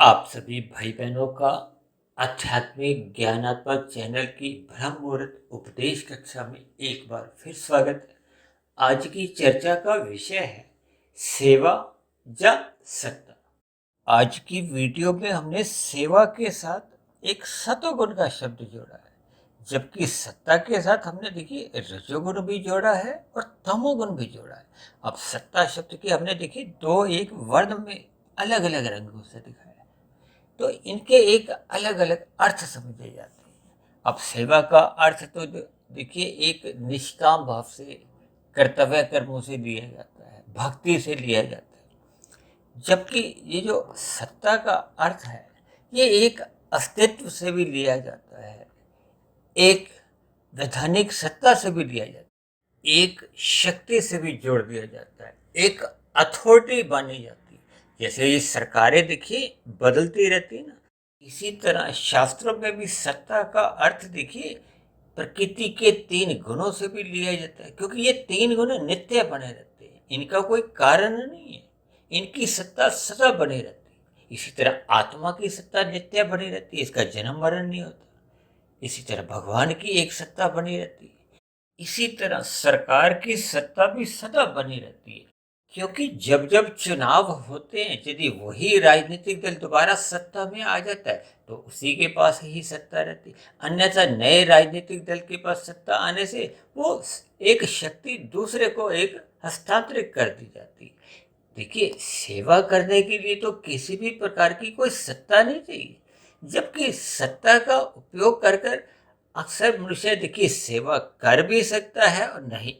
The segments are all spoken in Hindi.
आप सभी भाई बहनों का आध्यात्मिक ज्ञानात्मक चैनल की ब्रह्म मुहूर्त उपदेश कक्षा में एक बार फिर स्वागत है। आज की चर्चा का विषय है सेवा या सत्ता। आज की वीडियो में हमने सेवा के साथ एक सतोगुण का शब्द जोड़ा है, जबकि सत्ता के साथ हमने देखिए रजोगुण भी जोड़ा है और तमोगुण भी जोड़ा है। अब सत्ता शब्द की हमने देखिए दो एक वर्ण में अलग अलग रंगों से दिखाया, तो इनके एक अलग अलग अर्थ समझे जाते हैं। अब सेवा का अर्थ तो देखिए एक निष्काम भाव से, कर्तव्य कर्मों से लिया जाता है, भक्ति से लिया जाता है। जबकि ये जो सत्ता का अर्थ है, ये एक अस्तित्व से भी लिया जाता है, एक वैधानिक सत्ता से भी लिया जाता है, एक शक्ति से भी जोड़ दिया जाता है, एक अथॉरिटी मानी जाती है। जैसे ये सरकारें देखिए बदलती रहती है ना, इसी तरह शास्त्रों में भी सत्ता का अर्थ देखिए प्रकृति के तीन गुणों से भी लिया जाता है, क्योंकि ये तीन गुण नित्य बने रहते हैं, इनका कोई कारण नहीं है, इनकी सत्ता सदा बनी रहती है। इसी तरह आत्मा की सत्ता नित्य बनी रहती है, इसका जन्म मरण नहीं होता। इसी तरह भगवान की एक सत्ता बनी रहती है। इसी तरह सरकार की सत्ता भी सदा बनी रहती है, क्योंकि जब जब चुनाव होते हैं, यदि वही राजनीतिक दल दोबारा सत्ता में आ जाता है तो उसी के पास ही सत्ता रहती है। अन्यथा नए राजनीतिक दल के पास सत्ता आने से वो एक शक्ति दूसरे को एक हस्तांतरित कर दी जाती है। देखिए, सेवा करने के लिए तो किसी भी प्रकार की कोई सत्ता नहीं चाहिए, जबकि सत्ता का उपयोग कर कर अक्सर मनुष्य देखिए सेवा कर भी सकता है और नहीं।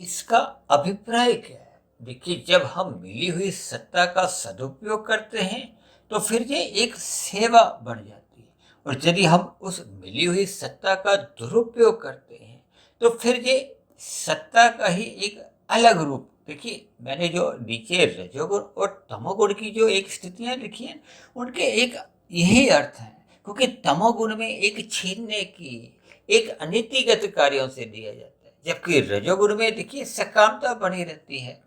इसका अभिप्राय क्या है? देखिए, जब हम मिली हुई सत्ता का सदुपयोग करते हैं तो फिर ये एक सेवा बन जाती है, और यदि हम उस मिली हुई सत्ता का दुरुपयोग करते हैं तो फिर ये सत्ता का ही एक अलग रूप। देखिए, मैंने जो नीचे रजोगुण और तमोगुण की जो एक स्थितियां लिखी हैं, उनके एक यही अर्थ है, क्योंकि तमोगुण में एक छीनने की, एक अनीतिगत कार्यों से दिया जाता है, जबकि रजोगुण में देखिए सकामता बनी रहती है।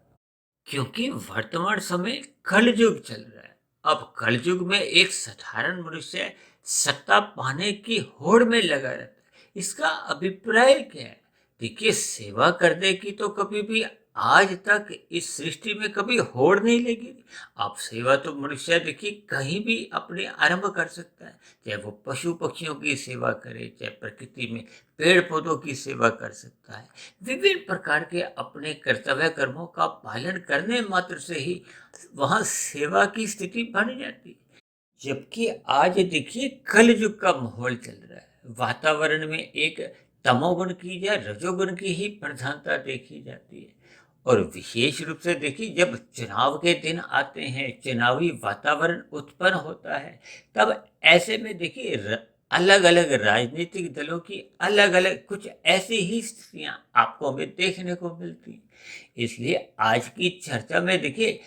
क्योंकि वर्तमान समय कलयुग चल रहा है। अब कलयुग में एक साधारण मनुष्य सत्ता पाने की होड़ में लगा रहता है। इसका अभिप्राय क्या है? देखिए, सेवा करने की तो कभी भी आज तक इस सृष्टि में कभी होड़ नहीं लगी। अब सेवा तो मनुष्य देखिए कहीं भी अपने आरंभ कर सकता है, चाहे वो पशु पक्षियों की सेवा करे, चाहे प्रकृति में पेड़ पौधों की सेवा कर सकता है। विभिन्न प्रकार के अपने कर्तव्य कर्मों का पालन करने मात्र से ही वहां सेवा की स्थिति बन जाती है। जबकि आज देखिए कलयुग का माहौल चल रहा है, वातावरण में एक तमोगुण की या रजोगुण की ही प्रधानता देखी जाती है। और विशेष रूप से देखिए, जब चुनाव के दिन आते हैं, चुनावी वातावरण उत्पन्न होता है, तब ऐसे में देखिए अलग अलग राजनीतिक दलों की अलग अलग कुछ ऐसी ही स्थितियां आपको हमें देखने को मिलती। इसलिए आज की चर्चा में देखिए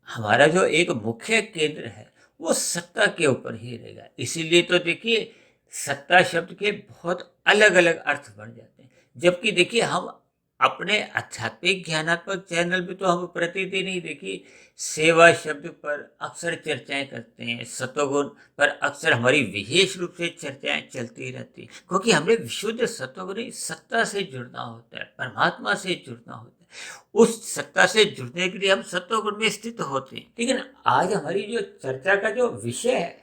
हमारा जो एक मुख्य केंद्र है वो सत्ता के ऊपर ही रहेगा। इसीलिए तो देखिए सत्ता शब्द के बहुत अलग अलग अर्थ बन जाते हैं। जबकि देखिए हम अपने आध्यात्मिक ज्ञानात्मक चैनल पे तो हम प्रतिदिन ही देखिए सेवा शब्द पर अक्सर चर्चाएं करते हैं, सतोगुण पर अक्सर हमारी विशेष रूप से चर्चाएं चलती रहती हैं, क्योंकि हमें विशुद्ध सतोगुणी सत्ता से जुड़ना होता है, परमात्मा से जुड़ना होता है। उस सत्ता से जुड़ने के लिए हम सत्वगुण में स्थित होते हैं। लेकिन आज हमारी जो चर्चा का जो विषय है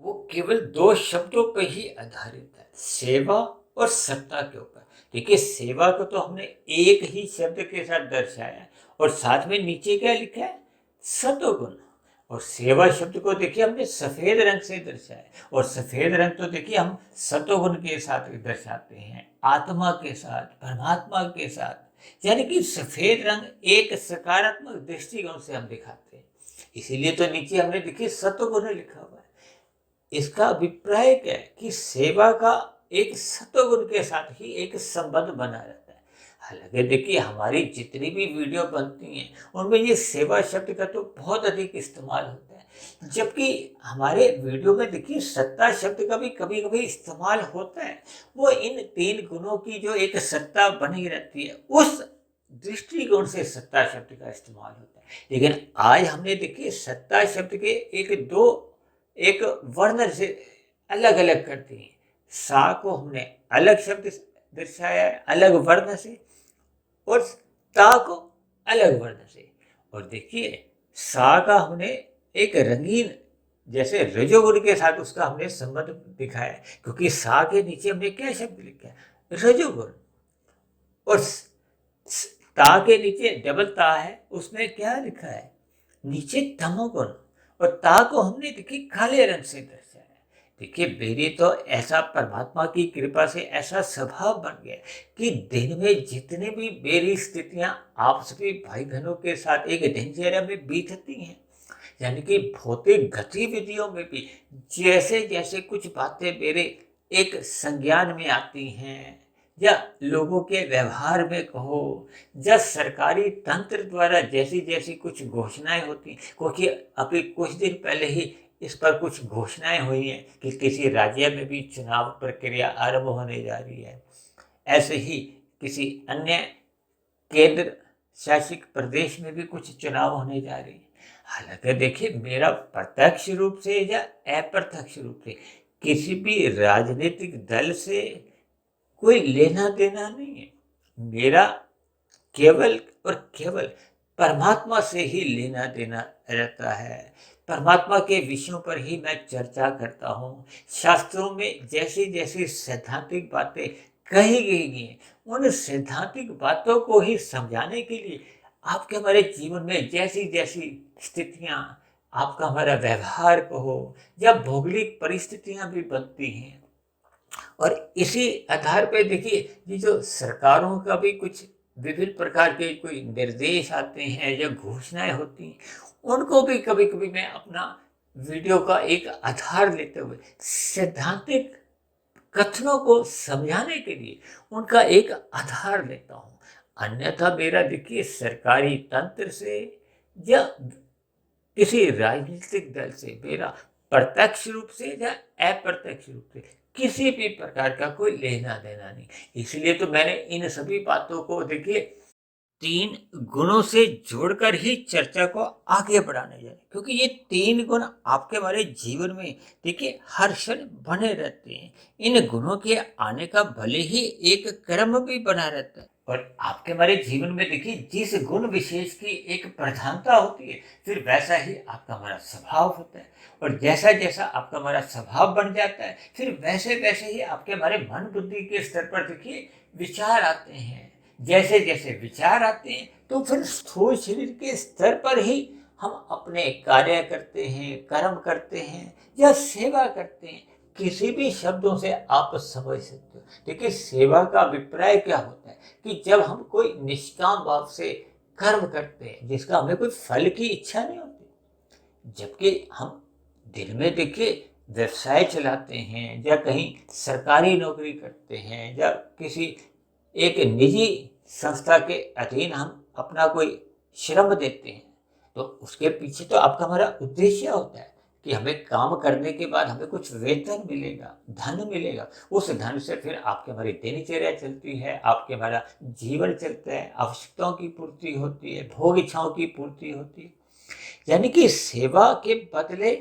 वो केवल दो शब्दों पर ही आधारित है, सेवा और सत्ता के ऊपर। देखिए, सेवा को तो हमने एक ही शब्द के साथ दर्शाया है, और साथ में नीचे क्या लिखा है? सत्वगुण। और सेवा शब्द को देखिए हमने सफेद रंग से दर्शाया, और सफेद रंग तो देखिए हम सत्वगुण के साथ दर्शाते हैं, आत्मा के साथ, परमात्मा के साथ। यानी कि सफेद रंग एक सकारात्मक दृष्टिकोण से हम दिखाते हैं। इसीलिए तो नीचे हमने देखिए सत्वगुण लिखा हुआ है। इसका अभिप्राय क्या है कि सेवा का एक सत्वगुण के साथ ही एक संबंध बना रहता है। हालांकि देखिए हमारी जितनी भी वीडियो बनती हैं उनमें ये सेवा शब्द का तो बहुत अधिक इस्तेमाल होता है, जबकि हमारे वीडियो में देखिए सत्ता शब्द का भी कभी कभी इस्तेमाल होता है। वो इन तीन गुणों की जो एक सत्ता बनी रहती है उस दृष्टिकोण से सत्ता शब्द का इस्तेमाल होता है। लेकिन आज हमने देखिए सत्ता शब्द के एक दो एक वर्ण से अलग अलग करती हैं। सा को हमने अलग शब्द दर्शाया है, अलग वर्ण से, और ता को अलग वर्ण से। और देखिए, सा का हमने एक रंगीन, जैसे रजोगुण के साथ उसका हमने संबंध दिखाया है, क्योंकि सा के नीचे हमने क्या शब्द लिखा है? रजोगुण। और ता के नीचे डबल ता है, उसमें क्या लिखा है? नीचे तमोगुण। और ता को हमने देखिए काले रंग से दर्शाया है। देखिए, मेरी तो ऐसा परमात्मा की कृपा से ऐसा स्वभाव बन गया कि दिन में जितने भी मेरी स्थितियां आप सभी भाई बहनों के साथ एक दिनचर्या में बीतती हैं, यानी कि भौतिक गतिविधियों में भी जैसे जैसे कुछ बातें मेरे एक संज्ञान में आती हैं, या लोगों के व्यवहार में कहो, या सरकारी तंत्र द्वारा जैसी जैसी कुछ घोषणाएं होती, क्योंकि अभी कुछ दिन पहले ही इस पर कुछ घोषणाएं हुई हैं कि किसी राज्य में भी चुनाव प्रक्रिया आरंभ होने जा रही है। ऐसे ही किसी अन्य केंद्र शासित प्रदेश में भी कुछ चुनाव होने जा रहे हैं। हालांकि देखिए, मेरा प्रत्यक्ष रूप से या अप्रत्यक्ष रूप से किसी भी राजनीतिक दल से कोई लेना देना नहीं है। मेरा केवल और केवल परमात्मा से ही लेना देना रहता है। परमात्मा के विषयों पर ही मैं चर्चा करता हूँ। शास्त्रों में जैसी जैसी सैद्धांतिक बातें कही गई हैं, उन सैद्धांतिक बातों को ही समझाने के लिए आपके हमारे जीवन में जैसी जैसी स्थितियाँ, आपका हमारा व्यवहार कहो, या भौगोलिक परिस्थितियाँ भी बनती हैं। और इसी आधार पे देखिए, ये जो सरकारों का भी कुछ विभिन्न प्रकार के कोई निर्देश आते हैं या घोषणाएं होती हैं, उनको भी कभी कभी मैं अपना वीडियो का एक आधार लेते हुए सैद्धांतिक कथनों को समझाने के लिए उनका एक आधार लेता हूँ। अन्यथा मेरा देखिए, सरकारी तंत्र से या किसी राजनीतिक दल से मेरा प्रत्यक्ष रूप से या अप्रत्यक्ष रूप से किसी भी प्रकार का कोई लेना देना नहीं। इसलिए तो मैंने इन सभी बातों को देखिए 3 गुणों से जोड़कर ही चर्चा को आगे बढ़ाने जा रहे हैं, क्योंकि ये 3 गुण आपके हमारे जीवन में देखिए हर क्षण बने रहते हैं। इन गुणों के आने का भले ही एक क्रम भी बना रहता है, और आपके हमारे जीवन में देखिए जिस गुण विशेष की एक प्रधानता होती है, फिर वैसा ही आपका हमारा स्वभाव होता है। और जैसा जैसा आपका हमारा स्वभाव बन जाता है, फिर वैसे वैसे ही आपके हमारे मन बुद्धि के स्तर पर देखिए विचार आते हैं। जैसे जैसे विचार आते हैं, तो फिर स्थूल शरीर के स्तर पर ही हम अपने कार्य करते हैं, कर्म करते हैं, या सेवा करते हैं। किसी भी शब्दों से आप समझ सकते हो। देखिए, सेवा का अभिप्राय क्या होता है कि जब हम कोई निष्काम भाव से कर्म करते हैं जिसका हमें कोई फल की इच्छा नहीं होती, जबकि हम दिन में देखिए व्यवसाय चलाते हैं, या कहीं सरकारी नौकरी करते हैं, या किसी एक निजी संस्था के अधीन हम अपना कोई श्रम देते हैं, तो उसके पीछे तो आपका हमारा उद्देश्य होता है कि हमें काम करने के बाद हमें कुछ वेतन मिलेगा, धन मिलेगा। उस धन से फिर आपके हमारी दिनचर्या चलती है, आपके हमारा जीवन चलता है, आवश्यकताओं की पूर्ति होती है, भोग इच्छाओं की पूर्ति होती है। यानी कि सेवा के बदले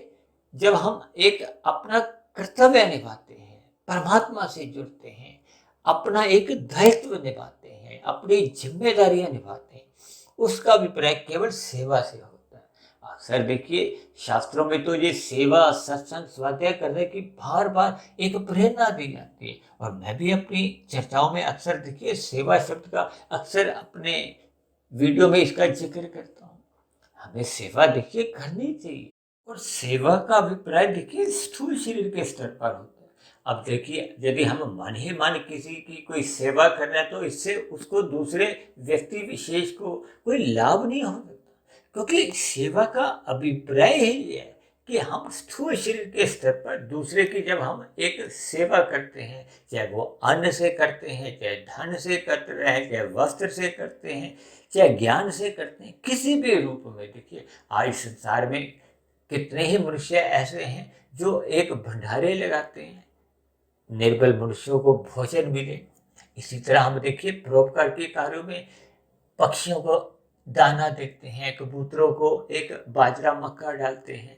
जब हम एक अपना कर्तव्य निभाते हैं, परमात्मा से जुड़ते हैं, अपना एक दायित्व निभाते हैं, अपनी जिम्मेदारियां निभाते हैं, उसका अभिप्राय केवल सेवा से होता है। अक्सर देखिए, शास्त्रों में तो ये सेवा, सत्संग, स्वाध्याय करने की बार बार एक प्रेरणा दी जाती है, और मैं भी अपनी चर्चाओं में अक्सर देखिए सेवा शब्द का अक्सर अपने वीडियो में इसका जिक्र करता हूँ। हमें सेवा देखिए करनी चाहिए, और सेवा का अभिप्राय देखिए स्थूल शरीर के स्तर पर होता है। अब देखिए, यदि हम मन ही मन किसी की कोई सेवा कर रहे हैं, तो इससे उसको दूसरे व्यक्ति विशेष को कोई लाभ नहीं हो सकता, क्योंकि सेवा का अभिप्राय ही है कि हम स्थूल शरीर के स्तर पर दूसरे की जब हम एक सेवा करते हैं, चाहे वो अन्न से करते हैं, चाहे धन से करते हैं, चाहे वस्त्र से करते हैं, चाहे ज्ञान से करते हैं, किसी भी रूप में देखिए, आज संसार में कितने ही मनुष्य ऐसे हैं जो एक भंडारे लगाते हैं, निर्बल मनुष्यों को भोजन मिले। इसी तरह हम देखिए परोपकार के कार्यों में पक्षियों को दाना देते हैं, कबूतरों को एक बाजरा मक्का डालते हैं,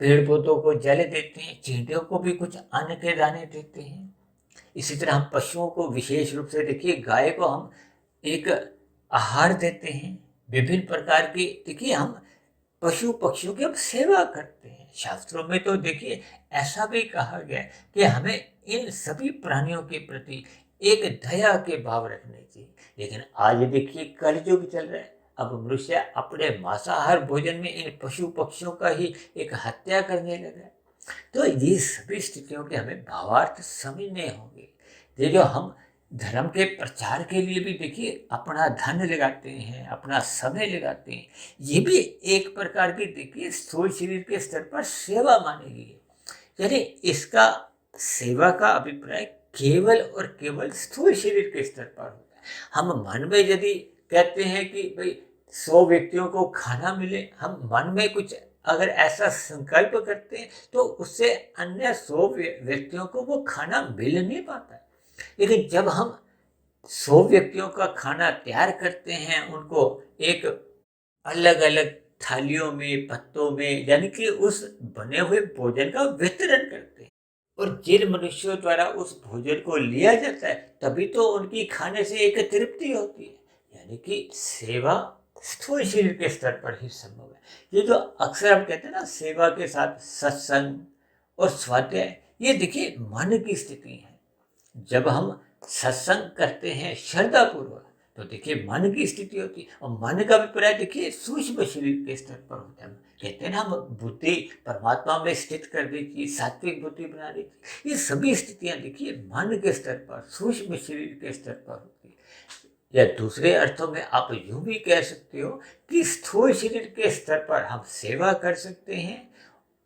पेड़ पौधों को जल देते हैं, चींटियों को भी कुछ अन्न के दाने देते हैं। इसी तरह हम पशुओं को विशेष रूप से देखिए, गाय को हम एक आहार देते हैं। विभिन्न प्रकार की देखिए हम पशु पक्षियों की हम सेवा करते हैं। शास्त्रों में तो देखिए ऐसा भी कहा गया है कि हमें इन सभी प्राणियों के प्रति एक दया के भाव रखने चाहिए। लेकिन आज देखिए कलयुग चल रहा है, अब मनुष्य अपने मांसाहार भोजन में इन पशु पक्षियों का ही एक हत्या करने लगा है। तो ये सभी स्थितियों के हमें भावार्थ समझने होंगे। ये जो हम धर्म के प्रचार के लिए भी देखिए अपना धन लगाते हैं, अपना समय लगाते हैं, ये भी एक प्रकार की देखिए स्थूल शरीर के स्तर पर सेवा मानी गई है। यानी इसका सेवा का अभिप्राय केवल और केवल स्थूल शरीर के स्तर पर होता है। हम मन में यदि कहते हैं कि भाई 100 व्यक्तियों को खाना मिले, हम मन में कुछ अगर ऐसा संकल्प करते हैं तो उससे अन्य 100 व्यक्तियों को वो खाना मिल नहीं पाता है। लेकिन जब हम 100 व्यक्तियों का खाना तैयार करते हैं, उनको एक अलग अलग थालियों में, पत्तों में, यानी कि उस बने हुए भोजन का वितरण करते हैं, और जिन मनुष्यों द्वारा उस भोजन को लिया जाता है तभी तो उनकी खाने से एक तृप्ति होती है। यानी कि सेवा स्थूल शरीर के स्तर पर ही संभव है। ये जो अक्सर हम कहते हैं ना, सेवा के साथ सत्संग और स्वाध्याय, ये देखिए मन की स्थिति है। जब हम सत्संग करते हैं श्रद्धा पूर्वक तो देखिए मन की स्थिति होती है, और मन का अभिप्राय देखिए सूक्ष्म शरीर के स्तर पर होता है। कहते हैं ना, हम बुद्धि परमात्मा में स्थित कर देती, सात्विक बुद्धि बना देती। ये सभी स्थितियां देखिए मन के स्तर पर, सूक्ष्म शरीर के स्तर पर होती है। या दूसरे अर्थों में आप यूं भी कह सकते हो कि स्थूल शरीर के स्तर पर हम सेवा कर सकते हैं,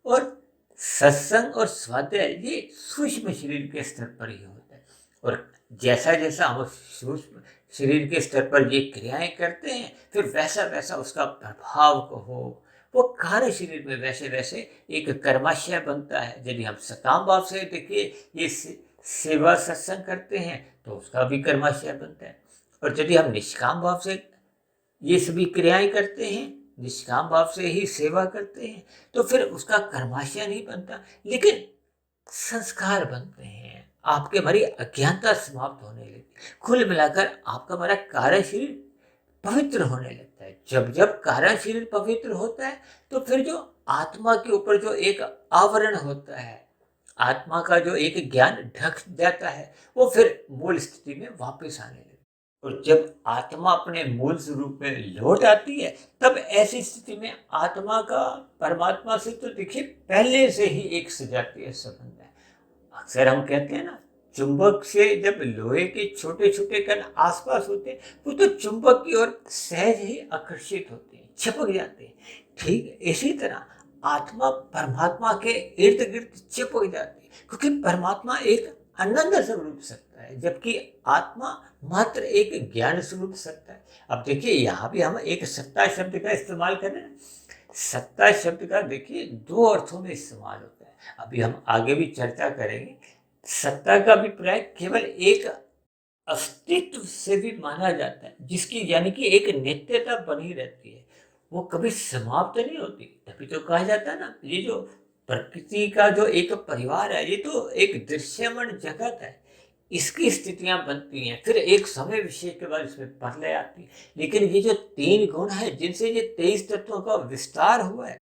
और सत्संग और स्वाध्याय ये सूक्ष्म शरीर के स्तर पर ही होता है। और जैसा जैसा हम सूक्ष्म शरीर के स्तर पर ये क्रियाएं करते हैं, फिर वैसा वैसा उसका प्रभाव कहो वो कार्य शरीर में वैसे वैसे एक कर्माशय बनता है। यदि हम सकाम भाव से देखिए ये सेवा सत्संग करते हैं तो उसका भी कर्माशय बनता है, और यदि हम निष्काम भाव से ये सभी क्रियाएं करते हैं, निष्काम भाव से ही सेवा करते हैं, तो फिर उसका कर्माशय नहीं बनता, लेकिन संस्कार बनते हैं। आपके हमारी अज्ञानता समाप्त होने लगती। कुल मिलाकर आपका हमारा कार्य शरीर पवित्र होने लगता है। जब जब कार्य शरीर पवित्र होता है तो फिर जो आत्मा के ऊपर जो एक आवरण होता है, आत्मा का जो एक ज्ञान ढक जाता है, वो फिर मूल स्थिति में वापस आने लगता है। और जब आत्मा अपने मूल स्वरूप में लौट आती है, तब ऐसी स्थिति में आत्मा का परमात्मा से तो देखिए पहले से ही एक सजातीय संबंध है। अक्सर हम कहते हैं ना, चुंबक से जब लोहे के छोटे छोटे कण आसपास होते हैं, वो तो चुंबक की ओर सहज ही आकर्षित होते हैं, चिपक जाते हैं। ठीक इसी तरह आत्मा परमात्मा के इर्द गिर्द चिपक जाती है, क्योंकि परमात्मा एक आनंद स्वरूप सत्ता है, जबकि आत्मा मात्र एक ज्ञान स्वरूप सत्ता है। अब देखिए यहाँ भी हम एक सत्ता शब्द का इस्तेमाल कर रहे हैं। सत्ता शब्द का देखिए 2 अर्थों में इस्तेमाल होता है, अभी हम आगे भी चर्चा करेंगे। सत्ता का अभिप्राय केवल एक अस्तित्व से भी माना जाता है, जिसकी यानी कि एक नित्यता बनी रहती है, वो कभी समाप्त नहीं होती। तभी तो कहा जाता है ना, ये जो प्रकृति का जो एक परिवार है, ये तो एक दृश्यमान जगत है, इसकी स्थितियां बनती हैं, फिर एक समय विशेष के बाद इसमें प्रलय आती है। लेकिन ये जो 3 गुण है जिनसे ये 23 तत्वों का विस्तार हुआ है,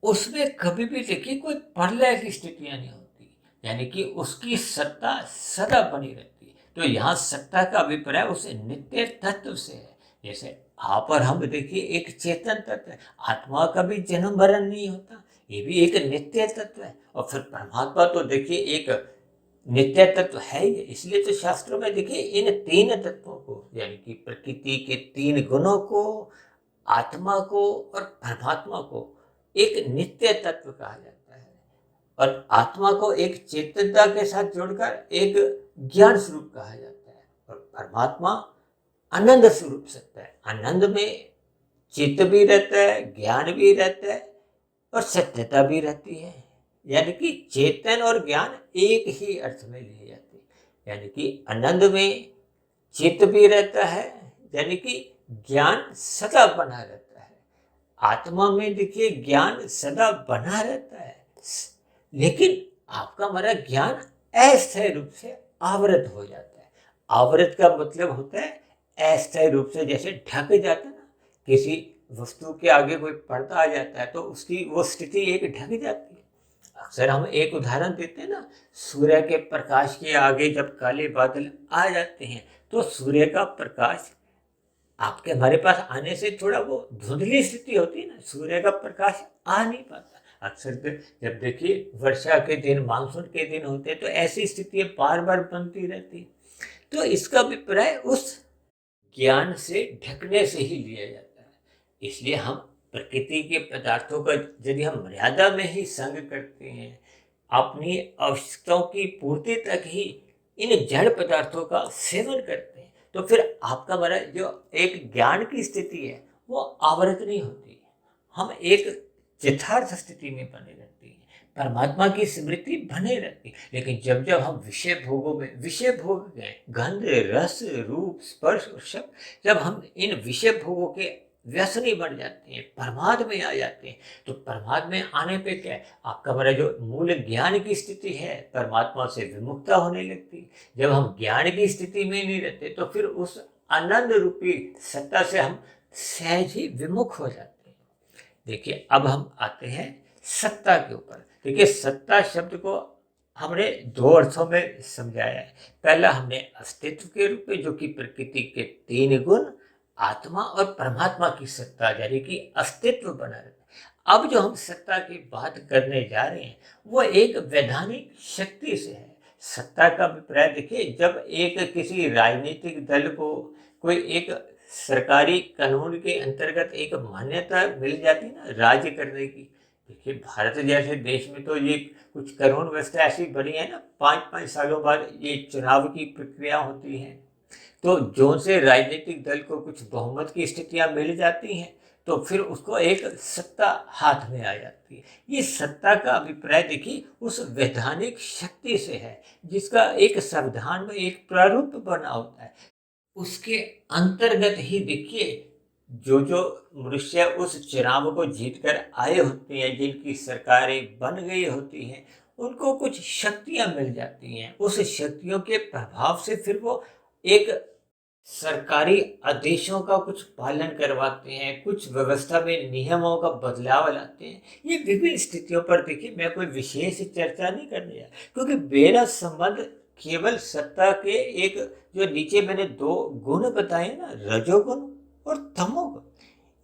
उसमें कभी भी देखिए कोई प्रलय की स्थितियां नहीं होती, यानी कि उसकी सत्ता सदा बनी रहती है। तो यहाँ सत्ता का अभिप्राय उस नित्य तत्व से है। जैसे आप और हम देखिए एक चेतन तत्व है, आत्मा का भी जन्म मरण नहीं होता, ये भी एक नित्य तत्व है। और फिर परमात्मा तो देखिए एक नित्य तत्व है ही, इसलिए तो शास्त्रों में देखिए इन 3 तत्वों को, यानी कि प्रकृति के 3 गुणों को, आत्मा को और परमात्मा को एक नित्य तत्व कहा जाता है, और आत्मा को एक चेतनता के साथ जोड़कर एक ज्ञान स्वरूप कहा जाता है, और परमात्मा आनंद स्वरूप सत्ता है। आनंद में चित्त भी रहता है, ज्ञान भी रहता है, और सत्यता भी रहती है। यानी कि चेतन और ज्ञान एक ही अर्थ में लिए जाते हैं। यानी कि आनंद में चित्त भी रहता है, यानी कि ज्ञान सदा बना रहता है। आत्मा में देखिए ज्ञान सदा बना रहता है, लेकिन आपका हमारा ज्ञान अस्थायी रूप से आवृत हो जाता है। आवृत का मतलब होता है अस्थायी रूप से, जैसे ढक जाता है ना, किसी वस्तु के आगे कोई पर्दा आ जाता है तो उसकी वो स्थिति एक ढक जाती है। अक्सर हम एक उदाहरण देते हैं ना, सूर्य के प्रकाश के आगे जब काले बादल आ जाते हैं तो सूर्य का प्रकाश आपके हमारे पास आने से थोड़ा वो धुंधली स्थिति होती है ना, सूर्य का प्रकाश आ नहीं पाता। अक्सर जब देखिए वर्षा के दिन, मानसून के दिन होते हैं तो ऐसी स्थितियां बार बार बनती रहती है। तो इसका अभिप्राय उस ज्ञान से ढकने से ही लिया जाता है। इसलिए हम प्रकृति के पदार्थों का यदि हम मर्यादा में ही संग करते हैं, अपनी आवश्यकताओं की पूर्ति तक ही इन जड़ पदार्थों का सेवन करते हैं, तो फिर आपका हमारा जो एक ज्ञान की स्थिति है वो आवृत नहीं होती है। हम एक यथार्थ स्थिति में बने रहते हैं, परमात्मा की स्मृति बने रहती है। लेकिन जब जब हम विषय भोगों में, विषय भोग गए, गंध, रस, रूप, स्पर्श और शब्द, जब हम इन विषय भोगों के व्यसनी बन जाते हैं, प्रमाद में आ जाते हैं, तो प्रमाद में आने पे क्या है, आपका हमारा जो मूल ज्ञान की स्थिति है परमात्मा से विमुखता होने लगती है। जब हम ज्ञान की स्थिति में नहीं रहते तो फिर उस आनंद रूपी सत्ता से हम सहज ही विमुख हो जाते हैं। देखिए अब हम आते हैं सत्ता के ऊपर। देखिए सत्ता शब्द को हमने दो अर्थों में समझाया है। पहला हमने अस्तित्व के रूप में, जो कि प्रकृति के तीन गुण, आत्मा और परमात्मा की सत्ता, यानी कि अस्तित्व बना रहता है। अब जो हम सत्ता की बात करने जा रहे हैं वो एक वैधानिक शक्ति से है। सत्ता का अभिप्राय देखिए, जब एक किसी राजनीतिक दल को कोई एक सरकारी कानून के अंतर्गत एक मान्यता मिल जाती है ना राज्य करने की। देखिए भारत जैसे देश में तो ये कुछ कानून व्यवस्था ऐसी बनी है ना, 5-5 सालों बाद ये चुनाव की प्रक्रिया होती है। तो जो से राजनीतिक दल को कुछ बहुमत की स्थितियां मिल जाती हैं तो फिर उसको एक सत्ता हाथ में आ जाती है। ये सत्ता का अभिप्राय देखिए उस वैधानिक शक्ति से है जिसका एक संविधान में एक प्रारूप बना होता है। उसके अंतर्गत ही देखिए जो जो मनुष्य उस चुनाव को जीत कर आए होते हैं, जिनकी सरकारें बन गई होती हैं, उनको कुछ शक्तियां मिल जाती हैं। उस शक्तियों के प्रभाव से फिर वो एक सरकारी आदेशों का कुछ पालन करवाते हैं, कुछ व्यवस्था में नियमों का बदलाव लाते हैं। ये विभिन्न स्थितियों पर देखिए मैं कोई विशेष चर्चा नहीं करने जा, क्योंकि मेरा संबंध केवल सत्ता के एक जो नीचे मैंने दो गुण बताए ना, रजोगुण और तमोगुण,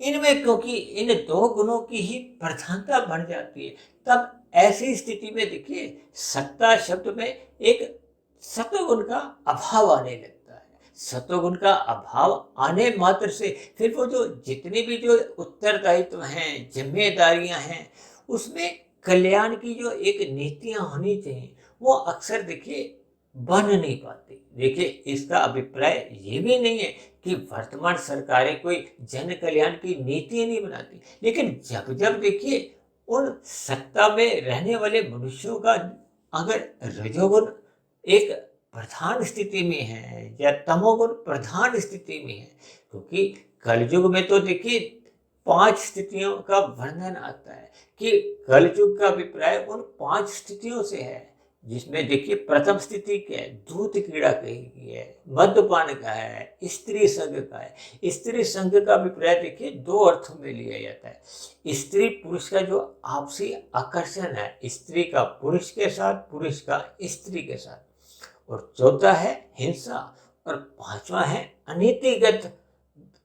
इनमें क्योंकि इन दो गुणों की ही प्रधानता बन जाती है, तब ऐसी स्थिति में देखिए सत्ता शब्द में एक सत्वगुण का अभाव आने लगता है। सत्वगुण का अभाव आने मात्र से फिर वो जो जितने भी जो उत्तरदायित्व हैं, जिम्मेदारियां हैं, उसमें कल्याण की जो एक नीतियां होनी चाहिए वो अक्सर देखिए बन नहीं पाती। देखिए इसका अभिप्राय ये भी नहीं है कि वर्तमान सरकारें कोई जन कल्याण की नीति नहीं बनाती, लेकिन जब जब देखिए उन सत्ता में रहने वाले मनुष्यों का अगर रजोगुण एक प्रधान स्थिति में है या तमोगुण प्रधान स्थिति में है, क्योंकि कलयुग में तो देखिए 5 स्थितियों का वर्णन आता है कि कलयुग का अभिप्राय उन 5 स्थितियों से है, जिसमें देखिए प्रथम स्थिति क्या है, दूत कीड़ा कही है, मद्यपान का है, स्त्री संघ का है। स्त्री संघ का अभिप्राय देखिए 2 अर्थों में लिया जाता है। स्त्री पुरुष का जो आपसी आकर्षण है, स्त्री का पुरुष के साथ, पुरुष का स्त्री के साथ, और चौथा है हिंसा, और 5वां है अनीतिगत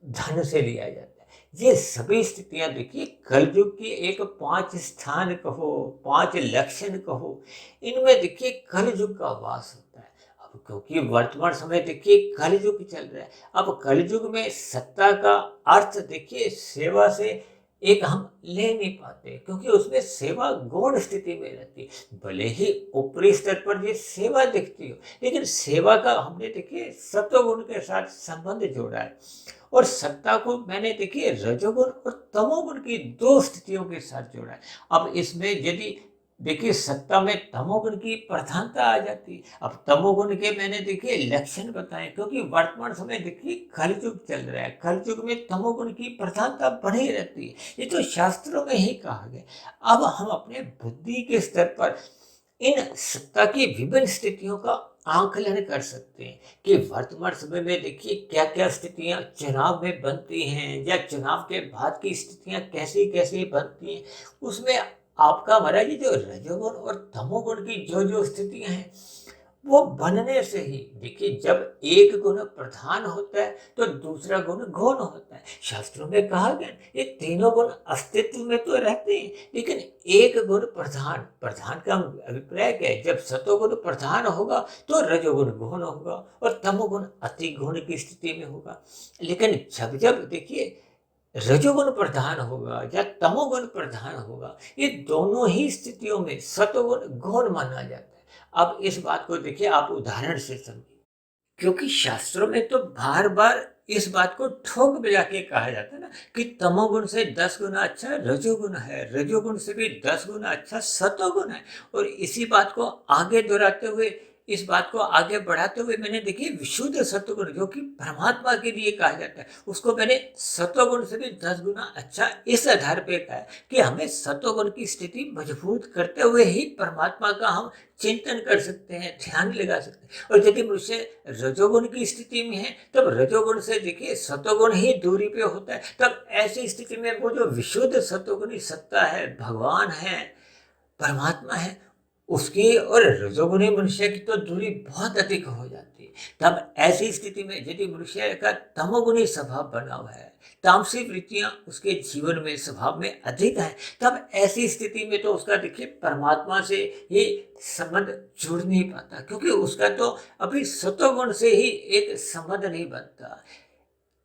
धन से लिया जाता है। ये सभी स्थितियां देखिए कलयुग की एक 5 स्थान कहो, 5 लक्षण कहो, इनमें देखिए कलयुग का वास होता है। अब क्योंकि वर्तमान समय देखिए कलयुग चल रहा है, अब कलयुग में सत्ता का अर्थ देखिए सेवा से एक हम ले नहीं पाते, क्योंकि उसमें सेवा गौण स्थिति में रहती है। भले ही ऊपरी स्तर पर ये सेवा दिखती हो, लेकिन सेवा का हमने देखिए सत्वगुण के साथ संबंध जोड़ा है, और सत्ता को मैंने देखिए रजोगुण और तमोगुण की 2 स्थितियों के साथ जोड़ा है। अब इसमें यदि देखिए सत्ता में तमोगुण की प्रधानता आ जाती है। अब तमोगुण के मैंने देखिए लक्षण बताए, क्योंकि वर्तमान समय देखिए कलयुग चल रहा है। कलयुग में तमोगुण की प्रधानता बनी रहती है, ये तो शास्त्रों में ही कहा गया। अब हम अपने बुद्धि के स्तर पर इन सत्ता की विभिन्न स्थितियों का आंकलन कर सकते हैं कि वर्तमान समय में देखिए क्या क्या स्थितियां चुनाव में बनती हैं, या चुनाव के बाद की स्थितियां कैसी कैसी बनती हैं। उसमें आपका हमारा ये जो रजोगुण और तमोगुण की जो जो स्थितियां हैं, वो बनने से ही देखिए जब एक गुण प्रधान होता है तो दूसरा गुण गौण होता है। शास्त्रों में कहा गया ये तीनों गुण अस्तित्व में तो रहते हैं, लेकिन एक गुण प्रधान, प्रधान का अभिप्राय क्या है, जब सतोगुण प्रधान होगा तो रजोगुण गौण होगा और तमोगुण अति गौण की स्थिति में होगा। लेकिन जब जब देखिए रजोगुण प्रधान होगा या तमोगुण प्रधान होगा, ये दोनों ही स्थितियों में सतोगुण गौण माना जाता है। अब इस बात को देखिए आप उदाहरण से समझिए, क्योंकि शास्त्रों में तो बार बार इस बात को ठोक बजा के कहा जाता है ना कि तमोगुण से 10 गुना अच्छा रजोगुण है, रजोगुण से भी 10 गुना अच्छा सतोगुण है। और इसी बात को आगे दोहराते हुए, इस बात को आगे बढ़ाते हुए मैंने देखिए विशुद्ध सत्वगुण जो कि परमात्मा के लिए कहा जाता है, उसको मैंने सत्वगुण से भी 10 गुना अच्छा इस आधार पे कहा है कि हमें सत्वगुण की स्थिति मजबूत करते हुए ही परमात्मा का हम चिंतन कर सकते हैं, ध्यान लगा सकते हैं। और यदि मनुष्य रजोगुण की स्थिति में है तब रजोगुण से देखिए सत्वगुण ही दूरी पे होता है। तब ऐसी स्थिति में वो जो विशुद्ध सत्वगुणी सत्ता है, भगवान है, परमात्मा है, उसकी और रजोगुणी मनुष्य की तो दूरी बहुत अधिक हो जाती है। तब ऐसी स्थिति में यदि मनुष्य का तमोगुणी स्वभाव बना हुआ है, तामसिक वृत्तियां उसके जीवन में स्वभाव में अधिक है, तब ऐसी स्थिति में तो उसका देखिए परमात्मा से ये संबंध जुड़ नहीं पाता, क्योंकि उसका तो अभी सत्वगुण से ही एक संबंध नहीं बनता।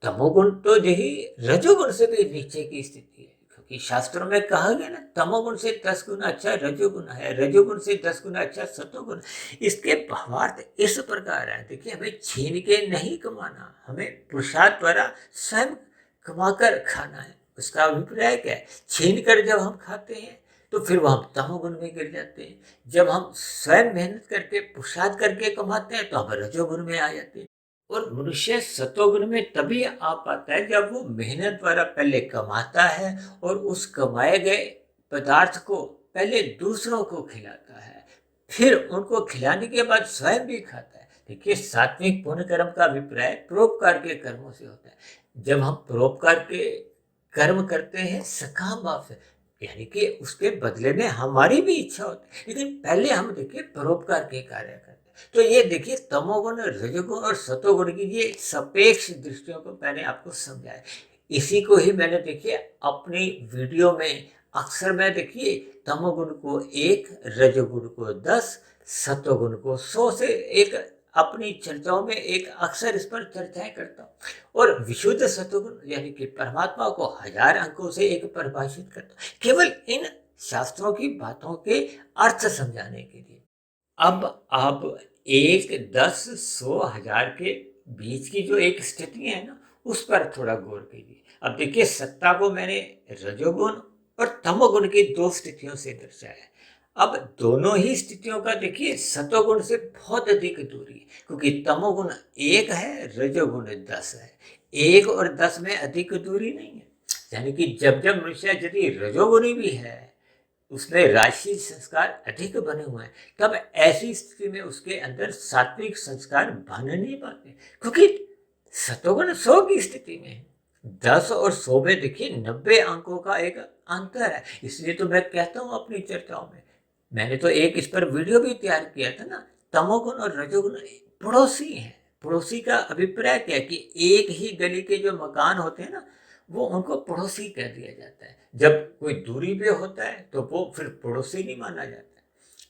तमोगुण तो यही रजोगुण से भी नीचे की स्थिति है, क्योंकि शास्त्रों में कहा गया ना तमोगुण से 10 गुना अच्छा रजोगुण है, रजोगुण से 10 गुना अच्छा सतोगुण। इसके भावार्थ इस प्रकार है, देखिए हमें छीन के नहीं कमाना, हमें पुरुषार्थ द्वारा स्वयं कमाकर खाना है। उसका अभिप्राय क्या है, छीन कर जब हम खाते हैं तो फिर वह हम तमोगुण में गिर जाते हैं। जब हम स्वयं मेहनत करके पुरुषार्थ करके कमाते हैं तो हम रजोगुण में आ जाते हैं। और मनुष्य सतोगुण में तभी आ पाता है जब वो मेहनत द्वारा पहले कमाता है और उस कमाए गए पदार्थ को पहले दूसरों को खिलाता है, फिर उनको खिलाने के बाद स्वयं भी खाता है। देखिए सात्विक पुण्य कर्म का अभिप्राय परोपकार के कर्मों से होता है। जब हम परोपकार के कर्म करते हैं सकाम भाव से, यानी कि उसके बदले में हमारी भी इच्छा होती है, लेकिन पहले हम देखिए परोपकार के कार्य करते हैं। तो ये देखिए तमोगुण, रजोगुण और सतोगुण की ये सापेक्ष दृष्टियों को मैंने आपको समझाया। इसी को ही मैंने देखिए अपनी वीडियो में अक्सर मैं देखिए तमोगुण को 1, रजोगुण को 10, सतोगुण को 100 से एक अपनी चर्चाओं में एक अक्सर इस पर चर्चाएं करता हूँ। और विशुद्ध सतोगुण यानी कि परमात्मा को 1000 अंकों से एक परिभाषित करता हूँ, केवल इन शास्त्रों की बातों के अर्थ समझाने के लिए। अब आप 1, 10, 100, 1000 के बीच की जो एक स्थिति है ना, उस पर थोड़ा गौर कीजिए। अब देखिए सत्ता को मैंने रजोगुण और तमोगुण की 2 स्थितियों से दर्शाया है। अब दोनों ही स्थितियों का देखिए सतोगुण से बहुत अधिक दूरी है, क्योंकि तमोगुण 1 है, रजोगुण 10 है। 1 और 10 में अधिक दूरी नहीं है। यानी कि जब जब मनुष्य यदि रजोगुणी भी है, उसमें राशि संस्कार अधिक बने हुए हैं, तब ऐसी स्थिति में उसके अंदर सात्विक संस्कार बन नहीं पाते, क्योंकि सतोगुण 100 की स्थिति में है। 10 और 100 में देखिए 90 अंकों का एक अंतर है। इसलिए तो मैं कहता हूँ अपनी चर्चाओं में, मैंने तो एक इस पर वीडियो भी तैयार किया था ना, तमोगुण और रजोगुण पड़ोसी हैं। पड़ोसी का अभिप्राय क्या है कि एक ही गली के जो मकान होते हैं ना, वो उनको पड़ोसी कह दिया जाता है। जब कोई दूरी पे होता है तो वो फिर पड़ोसी नहीं माना जाता।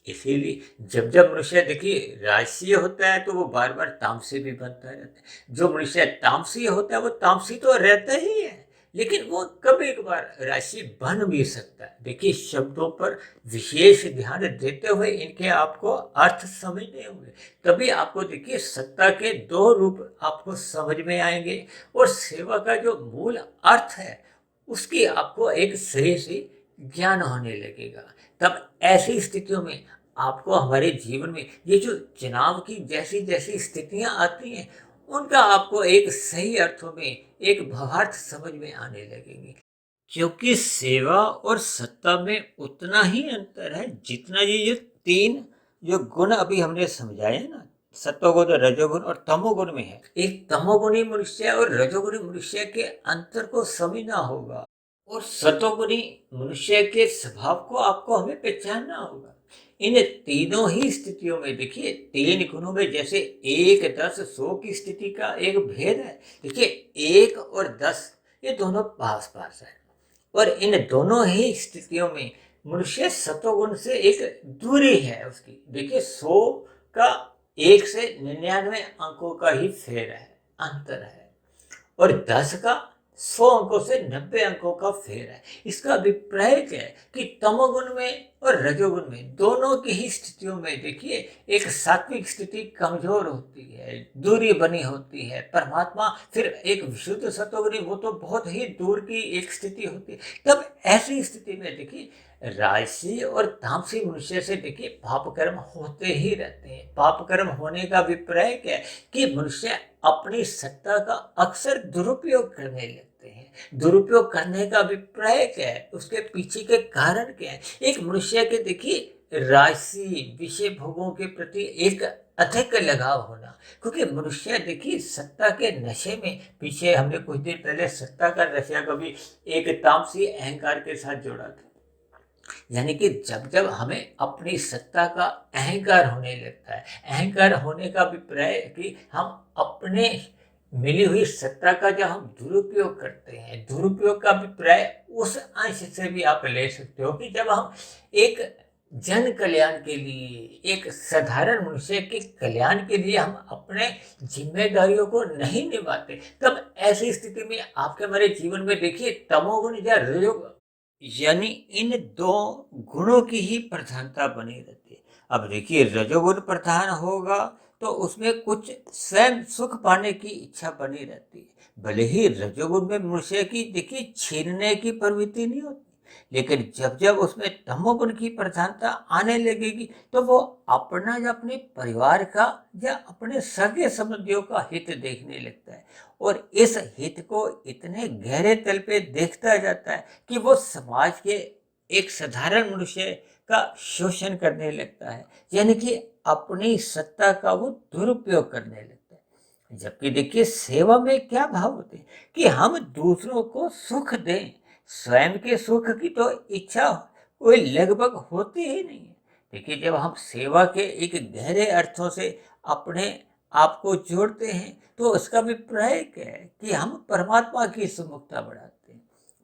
इसीलिए जब जब मनुष्य देखिए राजसीय होता है तो वो बार बार तामसी भी बनता रहता है। जो मनुष्य तामसी होता है वो तामसी तो रहता ही है, लेकिन वो कभी कभार राशि बन भी सकता है। देखिए शब्दों पर विशेष ध्यान देते हुए इनके आपको अर्थ समझने होंगे, तभी आपको देखिए सत्ता के 2 रूप आपको समझ में आएंगे और सेवा का जो मूल अर्थ है उसकी आपको एक सही सी ज्ञान होने लगेगा। तब ऐसी स्थितियों में आपको हमारे जीवन में ये जो चुनाव की जैसी-जैसी स्थितियाँ आती हैं, उनका आपको एक सही अर्थों में एक भावार्थ समझ में आने लगेंगे। क्योंकि सेवा और सत्ता में उतना ही अंतर है जितना ये जो 3 जो गुण अभी हमने समझाए ना, सत्वगुण, रजोगुण और तमोगुण में है। एक तमोगुणी मनुष्य और रजोगुणी मनुष्य के अंतर को समझना होगा और सत्वगुणी मनुष्य के स्वभाव को आपको हमें पहचानना होगा। इन तीनों ही स्थितियों में देखिए 3 गुणों में जैसे 1, 10, 100 की स्थिति का एक भेद है। देखिए 1 और 10 ये दोनों पास-पास है। और इन दोनों ही स्थितियों में मनुष्य सतोगुण से एक दूरी है उसकी। देखिए 100 का 1 से 99 अंकों का ही फेर है, अंतर है। और 10 का 100 अंकों से 90 अंकों का फेर है। इसका अभिप्राय क्या है कि तमोगुण में और रजोगुण में दोनों की ही स्थितियों में देखिए एक सात्विक स्थिति कमजोर होती है, दूरी बनी होती है। परमात्मा फिर एक विशुद्ध सतोगुणी वो तो बहुत ही दूर की एक स्थिति होती है। तब ऐसी स्थिति में देखिए राजसी और तामसी मनुष्य से देखिए पाप कर्म होते ही रहते हैं। पाप कर्म होने का अभिप्राय क्या है कि मनुष्य अपनी सत्ता का अक्सर दुरुपयोग करने लगते हैं। दुरुपयोग करने का अभिप्राय क्या है, उसके पीछे के कारण क्या है। एक मनुष्य के देखिए राशि विषय भोगों के प्रति एक अधिक लगाव होना, क्योंकि मनुष्य देखिए सत्ता के नशे में, पीछे हमने कुछ दिन पहले सत्ता का नशा कभी एक तामसी अहंकार के साथ जोड़ा था। यानी कि जब जब हमें अपनी सत्ता का अहंकार होने लगता है, अहंकार होने का अभिप्राय है कि हम अपने मिली हुई सत्ता का जब हम दुरुपयोग करते हैं, दुरुपयोग का अभिप्राय उस अंश से भी आप ले सकते हो कि जब हम एक जन कल्याण के लिए, एक साधारण मनुष्य के कल्याण के लिए हम अपने जिम्मेदारियों को नहीं निभाते, तब ऐसी स्थिति में आपके हमारे जीवन में देखिए तमोगुण या रजोगुण, यानी इन 2 गुणों की ही प्रधानता बनी रहती है। अब देखिए रजोगुण प्रधान होगा तो उसमें कुछ स्वयं सुख पाने की इच्छा बनी रहती है। भले ही रजोगुण में मनुष्य की देखिए छीनने की प्रवृत्ति नहीं होती, लेकिन जब जब उसमें तमोगुण की प्रधानता आने लगेगी तो वो अपना या अपने परिवार का या अपने सगे संबंधियों का हित देखने लगता है और इस हित को इतने गहरे तल पे देखता जाता है कि वो समाज के एक साधारण मनुष्य का शोषण करने लगता है, यानी कि अपनी सत्ता का वो दुरुपयोग करने लगता है। जबकि देखिए सेवा में क्या भाव होते हैं कि हम दूसरों को सुख दें, स्वयं के सुख की तो इच्छा कोई लगभग होती ही नहीं है। देखिए जब हम सेवा के एक गहरे अर्थों से अपने आप को जोड़ते हैं तो उसका अभिप्राय क्या है कि हम परमात्मा की सुमुखता बढ़ाते हैं।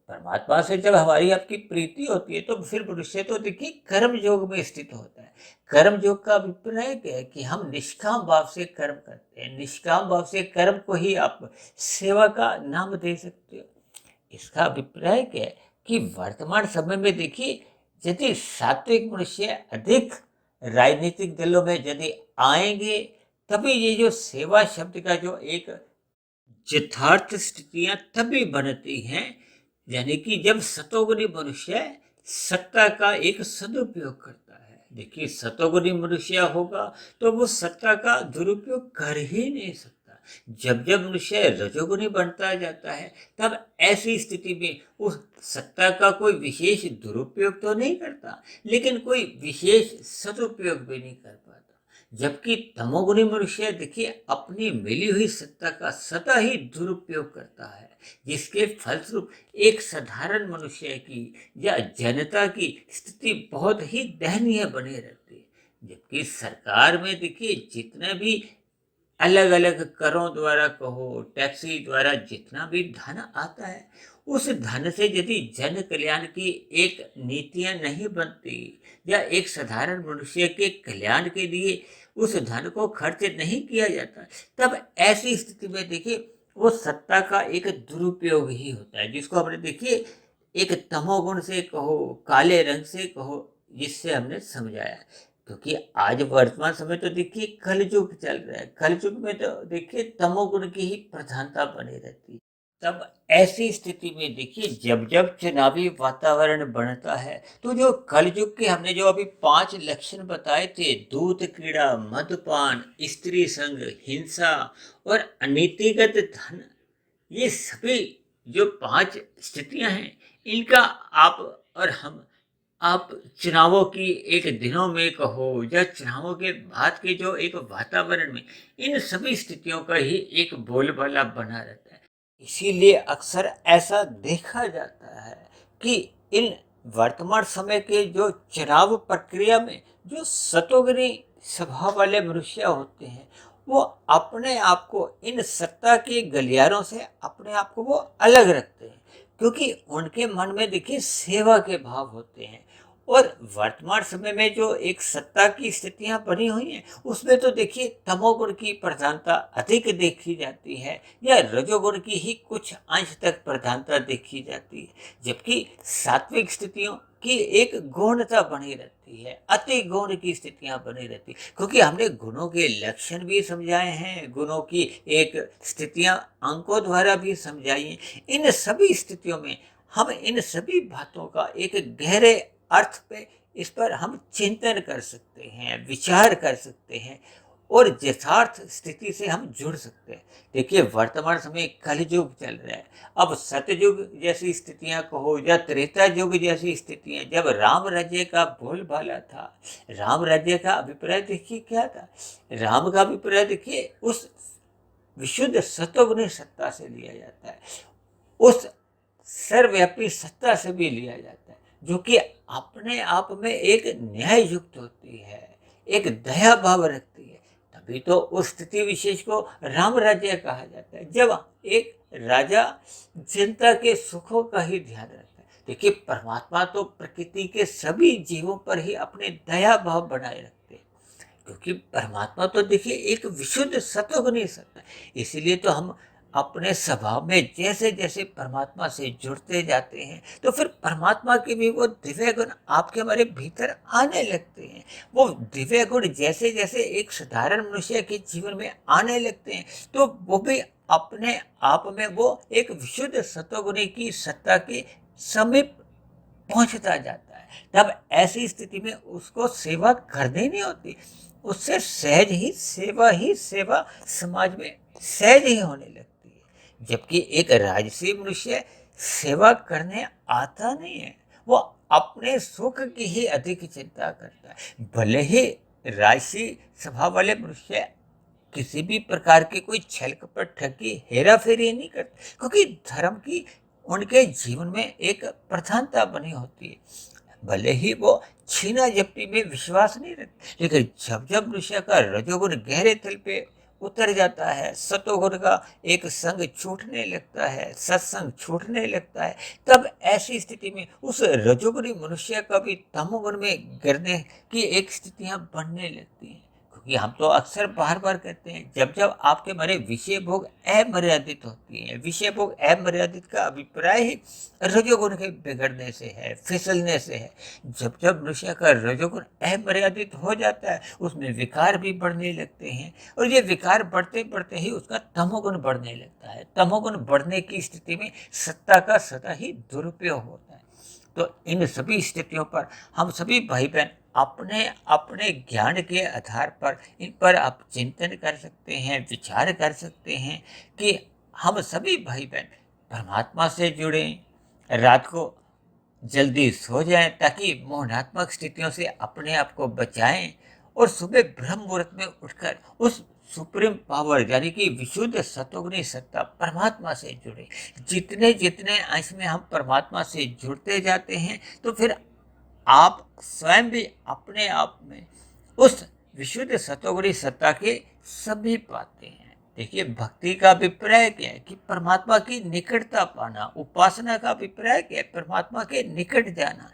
परमात्मा से जब हमारी आपकी प्रीति होती है तो फिर मनुष्य तो देखिए कर्म योग में स्थित होता है। कर्म योग का अभिप्राय क्या है कि हम निष्काम भाव से कर्म करते हैं। निष्काम भाव से कर्म को ही आप सेवा का नाम दे सकते हो। इसका अभिप्राय क्या है कि वर्तमान समय में देखिए यदि सात्विक मनुष्य अधिक राजनीतिक दलों में यदि आएंगे तभी ये जो सेवा शब्द का जो एक यथार्थ स्थितियां तभी बनती हैं, यानी कि जब सतोगुणी मनुष्य सत्ता का एक सदुपयोग करता है। देखिए सतोगुणी मनुष्य होगा तो वो सत्ता का दुरुपयोग कर ही नहीं सकता। जब जब मनुष्य रजोगुणी बनता जाता है तब ऐसी स्थिति में उस सत्ता का कोई विशेष दुरुपयोग तो नहीं करता, लेकिन कोई विशेष सदुपयोग भी नहीं कर पाता। जबकि तमोगुणी मनुष्य देखिए अपनी मिली हुई सत्ता का सदा ही दुरुपयोग करता है, जिसके फलस्वरूप एक साधारण मनुष्य की या जनता की स्थिति बहुत ही दयनीय बनी रहती है। जबकि सरकार में देखिए जितने भी अलग अलग करों द्वारा कहो, टैक्सी द्वारा जितना भी धन आता है, उस धन से यदि जन कल्याण की एक नीतियां नहीं बनती या एक साधारण मनुष्य के कल्याण के लिए उस धन को खर्च नहीं किया जाता, तब ऐसी स्थिति में देखिए वो सत्ता का एक दुरुपयोग ही होता है, जिसको हमने देखिए एक तमोगुण से कहो, काले रंग से कहो, जिससे हमने समझाया। क्योंकि आज वर्तमान समय तो देखिए कलयुग चल रहा है। कलयुग में तो देखिए तमोगुण की ही प्रधानता बनी रहती है। तब ऐसी स्थिति में देखिए, जब जब चुनावी वातावरण बनता है, तो जो कलयुग के हमने जो अभी 5 लक्षण बताए थे, दूध कीड़ा, मद्यपान, स्त्री संग, हिंसा और अनीतिगत धन, ये सभी जो 5 स्थितियां हैं, इनका आप और हम, आप चुनावों की एक दिनों में कहो या चुनावों के बाद के जो एक वातावरण में, इन सभी स्थितियों का ही एक बोलबाला बना रहता है। इसीलिए अक्सर ऐसा देखा जाता है कि इन वर्तमान समय के जो चुनाव प्रक्रिया में जो सतोगुनी स्वभाव वाले मनुष्य होते हैं, वो अपने आप को इन सत्ता के गलियारों से अपने आप को वो अलग रखते हैं, क्योंकि उनके मन में देखिए सेवा के भाव होते हैं। और वर्तमान समय में जो एक सत्ता की स्थितियां बनी हुई हैं, उसमें तो देखिए तमोगुण की प्रधानता अधिक देखी जाती है या रजोगुण की ही कुछ अंश तक प्रधानता देखी जाती है, जबकि सात्विक स्थितियों की एक गौणता बनी रहती है, अति गौण की स्थितियां बनी रहती, क्योंकि हमने गुणों के लक्षण भी समझाए हैं, गुणों की एक स्थितियां अंकों द्वारा भी समझाई हैं। इन सभी स्थितियों में हम इन सभी बातों का एक गहरे अर्थ पे, इस पर हम चिंतन कर सकते हैं, विचार कर सकते हैं और यथार्थ स्थिति से हम जुड़ सकते हैं। देखिए, वर्तमान समय कलयुग चल रहा है। अब सतयुग जैसी स्थितियां कहो या त्रेता युग जैसी स्थितियां, जब राम राज्य का बोलबाला था, राम राज्य का अभिप्राय देखिए क्या था। राम का अभिप्राय देखिए उस विशुद्ध सत्वगुणी सत्ता से लिया जाता है, उस सर्वव्यापी सत्ता से भी लिया जाता है, जो कि अपने आप में एक न्याय युक्त होती है, एक दया भाव रखती है। तभी तो उस स्थिति विशेष को राम राज्य कहा जाता है, जब एक राजा जनता के सुखों का ही ध्यान रखता है। देखिए, परमात्मा तो प्रकृति के सभी जीवों पर ही अपने दया भाव बनाए रखते हैं, क्योंकि परमात्मा तो देखिए एक विशुद्ध सत्वगुणी सत्ता है। इसीलिए तो हम अपने स्वभाव में जैसे जैसे परमात्मा से जुड़ते जाते हैं, तो फिर परमात्मा के भी वो दिव्य गुण आपके हमारे भीतर आने लगते हैं। वो दिव्य गुण जैसे जैसे एक साधारण मनुष्य के जीवन में आने लगते हैं, तो वो भी अपने आप में वो एक विशुद्ध सत्वगुणी की सत्ता के समीप पहुंचता जाता है। तब ऐसी स्थिति में उसको सेवा करनी नहीं होती, उससे सहज ही सेवा समाज में सहज ही होने लगती है। जबकि एक राजसी मनुष्य सेवा करने आता नहीं है, वो अपने सुख की ही अधिक चिंता करता है। भले ही राजसी स्वभाव वाले मनुष्य किसी भी प्रकार की कोई छल कपट, ठगी, हेरा फेरी नहीं करते, क्योंकि धर्म की उनके जीवन में एक प्रधानता बनी होती है। भले ही वो छीना झपटी में विश्वास नहीं रखते, लेकिन जब जब मनुष्य का रजोगुण गहरे तल पे उतर जाता है, सतोगुण का एक संग छूटने लगता है, सत्संग छूटने लगता है, तब ऐसी स्थिति में उस रजोगुणी मनुष्य का भी तमोगुण में गिरने की एक स्थितियां बनने लगती हैं। क्योंकि हम तो अक्सर बार बार कहते हैं, जब जब आपके हमारे विषय भोग अमर्यादित होती हैं, विषय भोग अमर्यादित का अभिप्राय ही रजोगुण के बिगड़ने से है, फिसलने से है। जब जब मनुष्य का रजोगुण अमर्यादित हो जाता है, उसमें विकार भी बढ़ने लगते हैं, और ये विकार बढ़ते बढ़ते ही उसका तमोगुण बढ़ने लगता है। तमोगुण बढ़ने की स्थिति में सत्ता का सदा ही दुरुपयोग होता है। तो इन सभी स्थितियों पर हम सभी भाई बहन अपने अपने ज्ञान के आधार पर इन पर आप चिंतन कर सकते हैं, विचार कर सकते हैं कि हम सभी भाई बहन परमात्मा से जुड़ें, रात को जल्दी सो जाएं, ताकि मोहनात्मक स्थितियों से अपने आप को बचाएं और सुबह ब्रह्म मुहूर्त में उठकर उस सुप्रीम पावर यानी कि विशुद्ध सतोगुणी सत्ता परमात्मा से जुड़े। जितने जितने अंश में हम परमात्मा से जुड़ते जाते हैं, तो फिर आप स्वयं भी अपने आप में उस विशुद्ध सतोगुणी सत्ता के समीप आते हैं। देखिए, भक्ति का अभिप्राय क्या है कि परमात्मा की निकटता पाना। उपासना का अभिप्राय क्या है? परमात्मा के निकट जाना।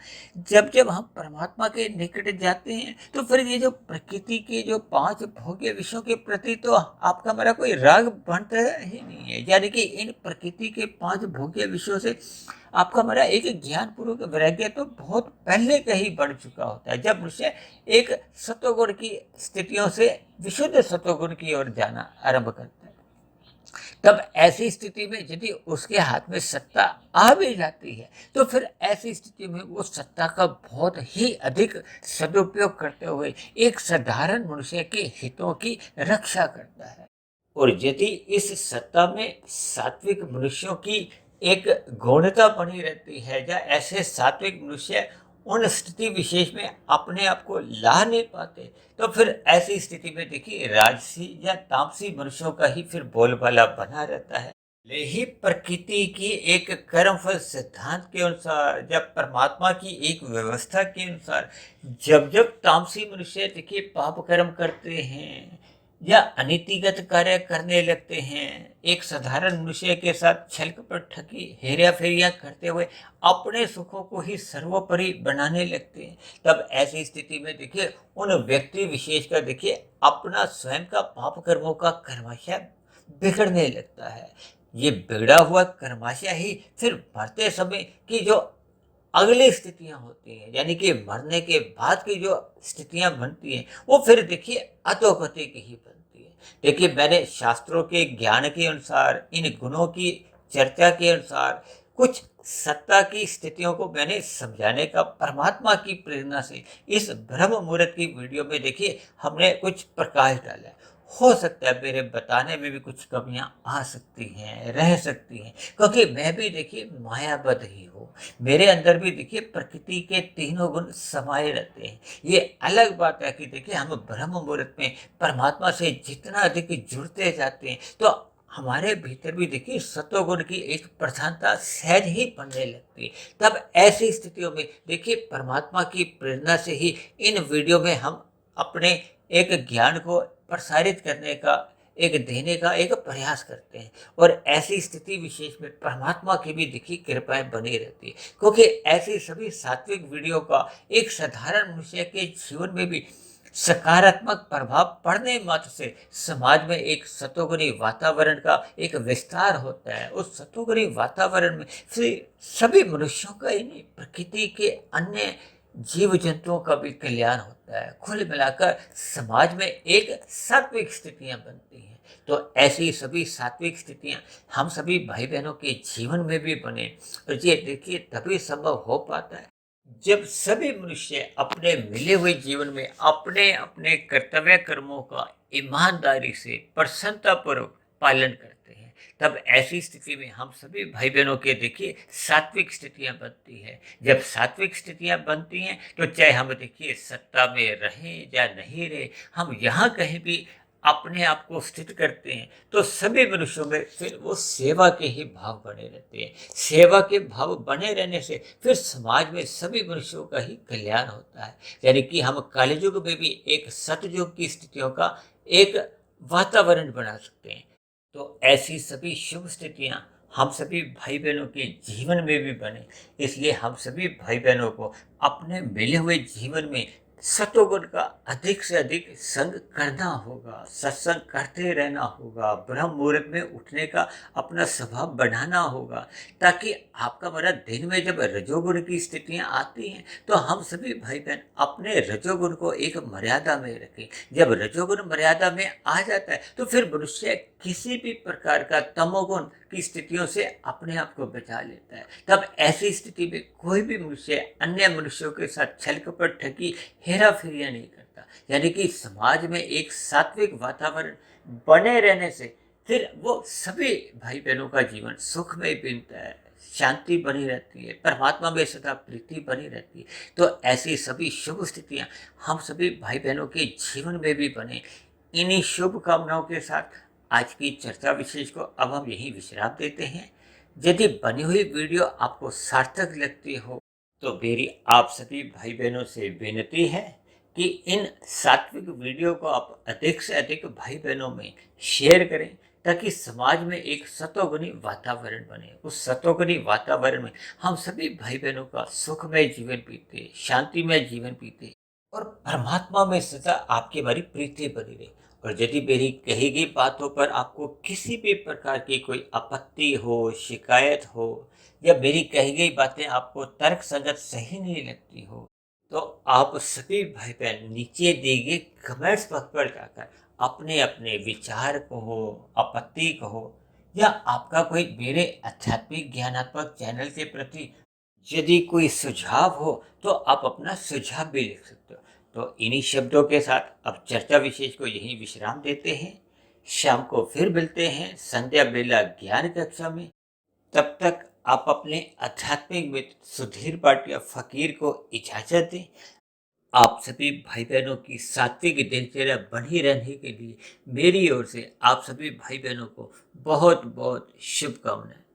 जब जब हम परमात्मा के निकट जाते हैं, तो फिर ये जो प्रकृति के जो 5 भोग्य विषयों के प्रति तो आपका हमारा कोई राग बनता ही नहीं है। यानी कि इन प्रकृति के 5 भोग्य विषयों से आपका हमारा एक ज्ञान पूर्वक वैराग्य तो बहुत पहले का ही बढ़ चुका होता है, जब मनुष्य एक सत्वगुण की स्थितियों से विशुद्ध सत्वगुण की ओर जाना आरंभ करता है। तब ऐसी स्थिति में यदि उसके हाथ में सत्ता आ भी जाती है, तो फिर ऐसी स्थिति में वो सत्ता का बहुत ही अधिक सदुपयोग करते हुए एक साधारण मनुष्य के हितों की रक्षा करता है। और यदि इस सत्ता में सात्विक मनुष्यों की एक गौणता बनी रहती है, या ऐसे सात्विक मनुष्य उन स्थिति विशेष में अपने आप को ला नहीं पाते, तो फिर ऐसी स्थिति में देखिए राजसी या तामसी मनुष्यों का ही फिर बोलबाला बना रहता है। ले ही प्रकृति की एक कर्मफल सिद्धांत के अनुसार, जब परमात्मा की एक व्यवस्था के अनुसार, जब जब तामसी मनुष्य देखिए पाप कर्म करते हैं या अनीतिगत कार्य करने लगते हैं, एक साधारण मनुष्य के साथ छल कपट ठगी हेरा फेरियां करते हुए अपने सुखों को ही सर्वोपरि बनाने लगते हैं, तब ऐसी स्थिति में देखिए उन व्यक्ति विशेष का देखिए अपना स्वयं का पाप कर्मों का कर्माशय बिगड़ने लगता है। ये बिगड़ा हुआ कर्माशय ही फिर मरते समय की जो अगली स्थितियां होती हैं, यानी कि मरने के बाद की जो स्थितियां बनती हैं, वो फिर देखिए अधोगति की ही बनती है। देखिए मैंने शास्त्रों के ज्ञान के अनुसार, इन गुणों की चर्चा के अनुसार, कुछ सत्ता की स्थितियों को मैंने समझाने का परमात्मा की प्रेरणा से इस ब्रह्म मुहूर्त की वीडियो में देखिए हमने कुछ प्रकाश डाला है। हो सकता है मेरे बताने में भी कुछ कमियां आ सकती हैं, रह सकती हैं, क्योंकि मैं भी देखिए मायाबद्ध ही हूँ। मेरे अंदर भी देखिए प्रकृति के तीनों गुण समाये रहते हैं। ये अलग बात है कि देखिए हम ब्रह्म मुहूर्त में परमात्मा से जितना अधिक जुड़ते जाते हैं, तो हमारे भीतर भी देखिए सत्वगुण की एक प्रधानता सहज ही बनने लगती है। तब ऐसी स्थितियों में देखिए परमात्मा की प्रेरणा से ही इन वीडियो में हम अपने एक ज्ञान को प्रसारित करने का, एक देने का एक प्रयास करते हैं। और ऐसी स्थिति विशेष में परमात्मा की भी देखिए कृपाएं बनी रहती है, क्योंकि ऐसी सभी सात्विक वीडियो का एक साधारण मनुष्य के जीवन में भी सकारात्मक प्रभाव पड़ने मात्र से समाज में एक सतोगुणी वातावरण का एक विस्तार होता है। उस सतोगुणी वातावरण में फिर सभी मनुष्यों का ही नहीं, प्रकृति के अन्य जीव जंतुओं का भी कल्याण होता है। कुल मिलाकर समाज में एक सात्विक स्थितियां बनती हैं। तो ऐसी सभी सात्विक स्थितियां हम सभी भाई बहनों के जीवन में भी बने, और ये देखिए तभी संभव हो पाता है जब सभी मनुष्य अपने मिले हुए जीवन में अपने अपने कर्तव्य कर्मों का ईमानदारी से प्रसन्नता पूर्वक पालन करते हैं। तब ऐसी स्थिति में हम सभी भाई बहनों के देखिए सात्विक स्थितियां बनती है। जब सात्विक स्थितियां बनती हैं, तो चाहे हम देखिए सत्ता में रहें या नहीं रहे, हम यहाँ कहीं भी अपने आप को स्थित करते हैं, तो सभी मनुष्यों में फिर वो सेवा के ही भाव बने रहते हैं। सेवा के भाव बने रहने से फिर समाज में सभी मनुष्यों का ही कल्याण होता है। यानी कि हम कलयुग में भी एक सतयुग की स्थितियों का एक वातावरण बना सकते हैं। तो ऐसी सभी शुभ स्थितियां हम सभी भाई बहनों के जीवन में भी बने, इसलिए हम सभी भाई बहनों को अपने मिले हुए जीवन में सतोगुण का अधिक से अधिक संग करना होगा, सत्संग करते रहना होगा, ब्रह्म मुहूर्त में उठने का अपना स्वभाव बढ़ाना होगा, ताकि आपका मेरा दिन में जब रजोगुण की स्थितियां आती हैं, तो हम सभी भाई बहन अपने रजोगुण को एक मर्यादा में रखें। जब रजोगुण मर्यादा में आ जाता है, तो फिर मनुष्य किसी भी प्रकार का तमोगुण की स्थितियों से अपने आप को बचा लेता है। तब ऐसी स्थिति में कोई भी मनुष्य अन्य मनुष्यों के साथ छल कपट ठगी हेरा फेरियां नहीं करता। यानी कि समाज में एक सात्विक वातावरण बने रहने से फिर वो सभी भाई बहनों का जीवन सुख में बीतता है, शांति बनी रहती है, परमात्मा में सदा प्रीति बनी रहती है। तो ऐसी सभी शुभ स्थितियां हम सभी भाई बहनों के जीवन में भी बने। इन्हीं शुभ कामनाओं के साथ आज की चर्चा विशेष को अब हम यहीं विश्राम देते हैं। यदि बनी हुई वीडियो आपको सार्थक लगती हो, तो मेरी आप सभी भाई बहनों से विनती है कि इन सात्विक वीडियो को आप अधिक से अधिक भाई बहनों में शेयर करें, ताकि समाज में एक सतोगुणी वातावरण बने। उस सतोगुणी वातावरण में हम सभी भाई बहनों का सुखमय जीवन बीते, शांतिमय जीवन बीते, और परमात्मा में सदा आपकी हमारी प्रीति बनी रहे। और यदि मेरी कही गई बातों पर आपको किसी भी प्रकार की कोई आपत्ति हो, शिकायत हो, या मेरी कही गई बातें आपको तर्क संगत सही नहीं लगती हो, तो आप सभी भाई बहन नीचे दिए गए कमेंट्स बॉक्स पर जाकर अपने अपने विचार कहो, आपत्ति कहो, या आपका कोई मेरे आध्यात्मिक ज्ञानात्मक चैनल के प्रति यदि कोई सुझाव हो तो आप अपना सुझाव भी लिख सकते हो। तो इन्हीं शब्दों के साथ अब चर्चा विशेष को यहीं विश्राम देते हैं। शाम को फिर मिलते हैं संध्या बेला ज्ञान कक्षा में। तब तक आप अपने आध्यात्मिक मित्र सुधीर पाटिया फकीर को इजाजत दें। आप सभी भाई बहनों की सात्विक दिनचर्या बनी रहने के लिए मेरी ओर से आप सभी भाई बहनों को बहुत बहुत शुभकामनाएं।